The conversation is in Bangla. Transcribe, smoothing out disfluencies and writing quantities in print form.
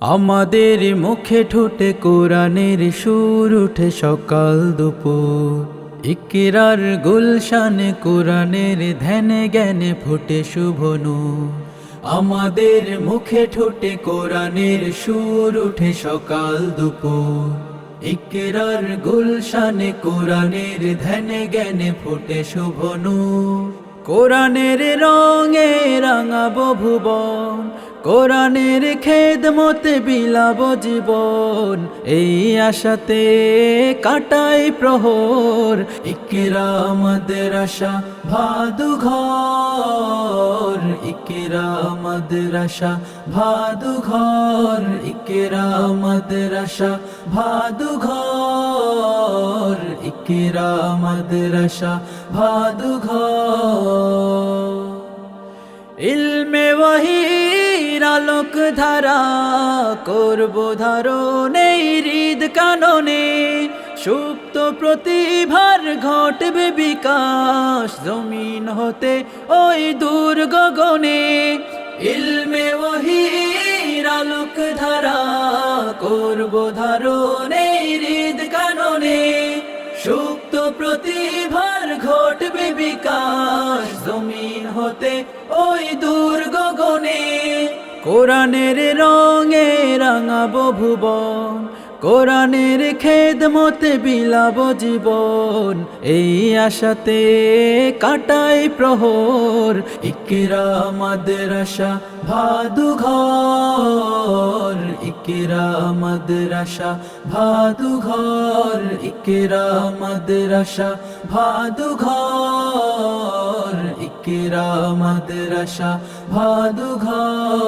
আমাদের মুখে ঠোঁটে কোরআনের সুর উঠে সকাল দুপুর, ইকরার গুলশানে কোরআনের ধ্যানে জ্ঞানে ফুটে শুভ নূর। আমাদের মুখে ঠোঁটে কোরআনের সুর উঠে সকাল দুপুর, ইকরার গুলশানে কোরআনের ধ্যানে জ্ঞানে ফুটে শুভ নূর। কোরআনের রঙে রাঙাবো ভুবন, কোরআনের খেদমতে বিলাব জীবন, এই আশাতে কাটাই প্রহর। ইকরা মাদ্রাসা ভাদুঘর, ইকরা মাদ্রাসা ভাদুঘর, ইকরা মাদ্রাসা ভাদুঘর, ইকরা মাদ্রাসা ভাদুঘর। ইলমে ওয়াহির আলোক ধারা করব ধারণ এই হৃদ কাননে, সুপ্ত প্রতিভার ঘটবে বিকাশ জমিন হতে ওই দূর গগনে। ইলমে ওয়াহির আলোক ধারা করব ধারণ এই হৃদ কাননে, সুপ্ত প্রতিভার ঘটবে বিকাশ জমিন হতে ওই দূর গগনে। কোরআনের রঙে রাঙাবো ভুবন, কোরআনের খেদমতে বিলাব জীবন, এই আশাতে কাটাই প্রহর। ইকরা মাদ্রাসা ভাদুঘর, ইকরা মাদ্রাসা ভাদুঘর, ইকরা মাদ্রাসা ভাদুঘর, ইকরা মাদ্রাসা ভাদুঘর।